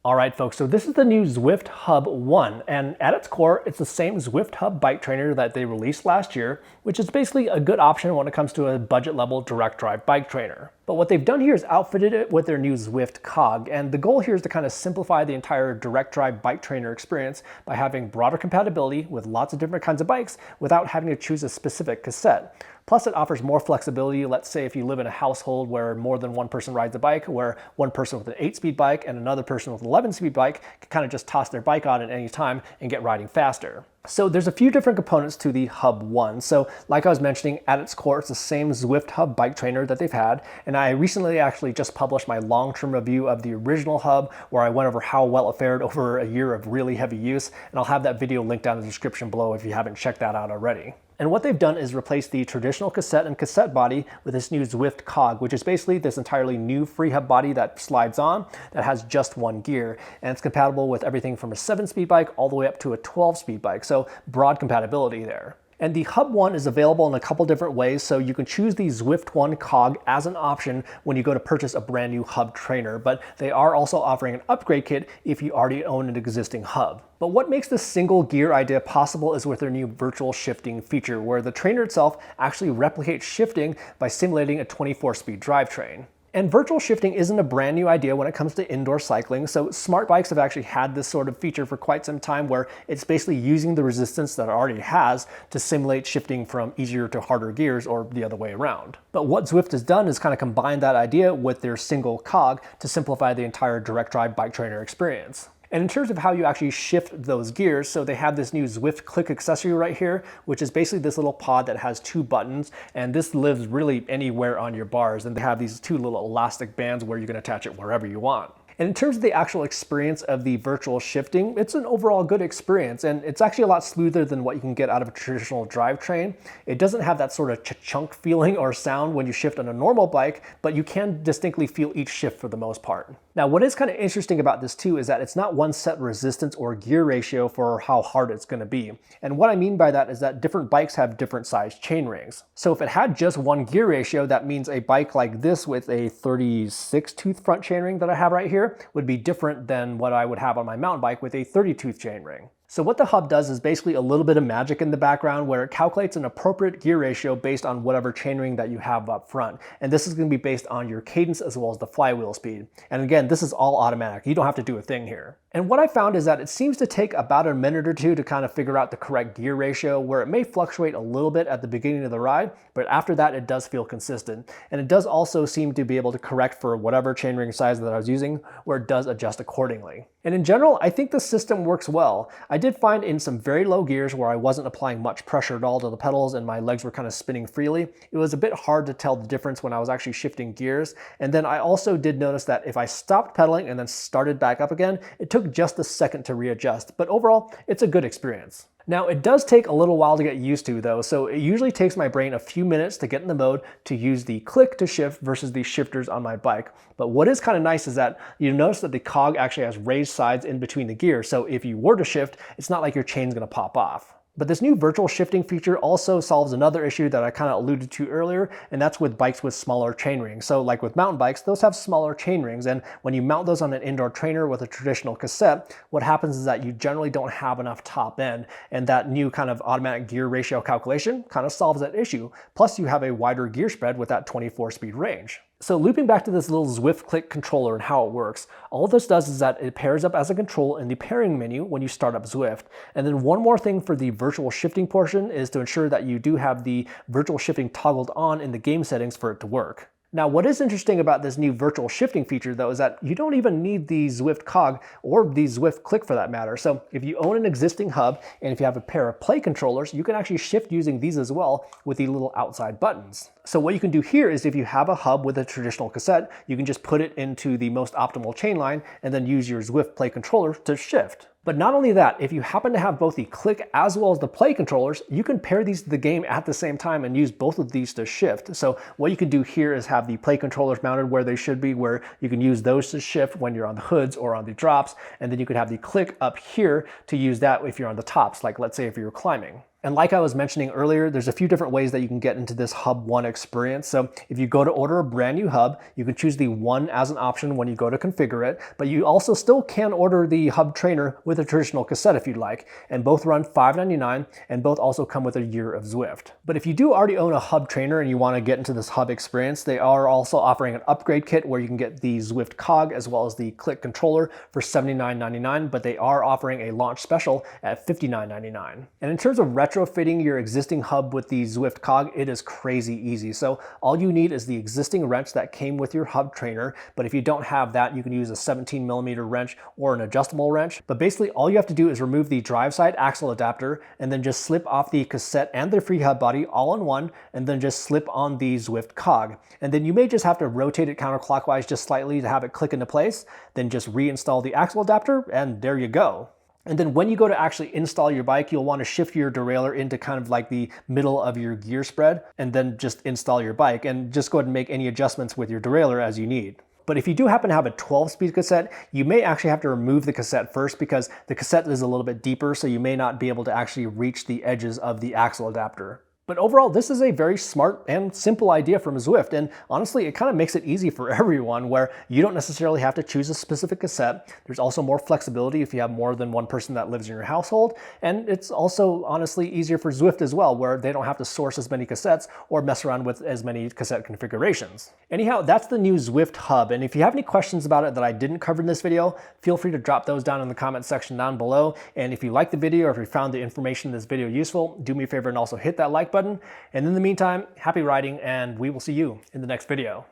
All right, folks, so this is the new Zwift Hub One, and at its core, it's the same Zwift Hub bike trainer that they released last year, which is basically a good option when it comes to a budget-level direct drive bike trainer. But what they've done here is outfitted it with their new Zwift Cog, and the goal here is to kind of simplify the entire direct drive bike trainer experience by having broader compatibility with lots of different kinds of bikes without having to choose a specific cassette. Plus, it offers more flexibility. Let's say if you live in a household where more than one person rides a bike, where one person with an 8-speed bike and another person with an 11-speed bike can kind of just toss their bike on at any time and get riding faster. So there's a few different components to the Hub One. So like I was mentioning, at its core, it's the same Zwift Hub bike trainer that they've had. And I recently actually just published my long-term review of the original Hub, where I went over how well it fared over a year of really heavy use. And I'll have that video linked down in the description below if you haven't checked that out already. And what they've done is replace the traditional cassette and cassette body with this new Zwift Cog, which is basically this entirely new free hub body that slides on that has just one gear. And it's compatible with everything from a 7-speed bike all the way up to a 12-speed bike. So broad compatibility there. And the Hub One is available in a couple different ways, so you can choose the Zwift One Cog as an option when you go to purchase a brand new hub trainer, but they are also offering an upgrade kit if you already own an existing hub. But what makes this single gear idea possible is with their new virtual shifting feature, where the trainer itself actually replicates shifting by simulating a 24-speed drivetrain. And virtual shifting isn't a brand new idea when it comes to indoor cycling, so smart bikes have actually had this sort of feature for quite some time, where it's basically using the resistance that it already has to simulate shifting from easier to harder gears or the other way around. But what Zwift has done is kind of combine that idea with their single cog to simplify the entire direct drive bike trainer experience. And in terms of how you actually shift those gears, so they have this new Zwift Click accessory right here, which is basically this little pod that has 2 buttons, and this lives really anywhere on your bars. And they have these 2 little elastic bands where you can attach it wherever you want. And in terms of the actual experience of the virtual shifting, it's an overall good experience, and it's actually a lot smoother than what you can get out of a traditional drivetrain. It doesn't have that sort of chunk feeling or sound when you shift on a normal bike, but you can distinctly feel each shift for the most part. Now, what is kind of interesting about this too is that it's not one set resistance or gear ratio for how hard it's going to be. And what I mean by that is that different bikes have different size chain rings. So if it had just one gear ratio, that means a bike like this with a 36 tooth front chainring that I have right here would be different than what I would have on my mountain bike with a 30 tooth chainring. So what the hub does is basically a little bit of magic in the background where it calculates an appropriate gear ratio based on whatever chainring that you have up front. And this is going to be based on your cadence as well as the flywheel speed. And again, this is all automatic. You don't have to do a thing here. And what I found is that it seems to take about a minute or two to kind of figure out the correct gear ratio, where it may fluctuate a little bit at the beginning of the ride, but after that it does feel consistent. And it does also seem to be able to correct for whatever chainring size that I was using, where it does adjust accordingly. And in general, I think the system works well. I did find in some very low gears where I wasn't applying much pressure at all to the pedals and my legs were kind of spinning freely, it was a bit hard to tell the difference when I was actually shifting gears. And then I also did notice that if I stopped pedaling and then started back up again, it took just a second to readjust. But overall, it's a good experience. Now, it does take a little while to get used to though, so it usually takes my brain a few minutes to get in the mode to use the click to shift versus the shifters on my bike. But what is kind of nice is that you notice that the cog actually has raised sides in between the gears, so if you were to shift, it's not like your chain's going to pop off. But this new virtual shifting feature also solves another issue that I kind of alluded to earlier, and that's with bikes with smaller chain rings. So like with mountain bikes, those have smaller chain rings, and when you mount those on an indoor trainer with a traditional cassette, what happens is that you generally don't have enough top end, and that new kind of automatic gear ratio calculation kind of solves that issue. Plus you have a wider gear spread with that 24-speed range. So looping back to this little Zwift Click controller and how it works, all this does is that it pairs up as a control in the pairing menu when you start up Zwift. And then one more thing for the virtual shifting portion is to ensure that you do have the virtual shifting toggled on in the game settings for it to work. Now, what is interesting about this new virtual shifting feature though is that you don't even need the Zwift Cog or the Zwift Click for that matter. So if you own an existing hub and if you have a pair of play controllers, you can actually shift using these as well with the little outside buttons. So what you can do here is if you have a hub with a traditional cassette, you can just put it into the most optimal chain line and then use your Zwift Play controller to shift. But not only that, if you happen to have both the click as well as the play controllers, you can pair these to the game at the same time and use both of these to shift. So what you can do here is have the play controllers mounted where they should be, where you can use those to shift when you're on the hoods or on the drops. And then you could have the click up here to use that if you're on the tops, like let's say if you're climbing. And like I was mentioning earlier, there's a few different ways that you can get into this Hub One experience. So if you go to order a brand new hub, you can choose the One as an option when you go to configure it, but you also still can order the hub trainer with a traditional cassette if you'd like, and both run $5.99, and both also come with a year of Zwift. But if you do already own a hub trainer and you want to get into this hub experience, they are also offering an upgrade kit where you can get the Zwift Cog as well as the Click controller for $79.99, but they are offering a launch special at $59.99. And in terms of retrofitting your existing hub with the Zwift Cog, it is crazy easy. So all you need is the existing wrench that came with your hub trainer, but if you don't have that, you can use a 17mm wrench or an adjustable wrench. But basically all you have to do is remove the drive side axle adapter and then just slip off the cassette and the free hub body all in one, and then just slip on the Zwift Cog. And then you may just have to rotate it counterclockwise just slightly to have it click into place, then just reinstall the axle adapter, and there you go. And then when you go to actually install your bike, you'll want to shift your derailleur into kind of like the middle of your gear spread, and then just install your bike, and just go ahead and make any adjustments with your derailleur as you need. But if you do happen to have a 12-speed cassette, you may actually have to remove the cassette first because the cassette is a little bit deeper, so you may not be able to actually reach the edges of the axle adapter. But overall, this is a very smart and simple idea from Zwift, and honestly, it kind of makes it easy for everyone where you don't necessarily have to choose a specific cassette. There's also more flexibility if you have more than one person that lives in your household, and it's also honestly easier for Zwift as well, where they don't have to source as many cassettes or mess around with as many cassette configurations. Anyhow, that's the new Zwift Hub, and if you have any questions about it that I didn't cover in this video, feel free to drop those down in the comment section down below. And if you liked the video or if you found the information in this video useful, do me a favor and also hit that like button. And in the meantime, happy riding, and we will see you in the next video.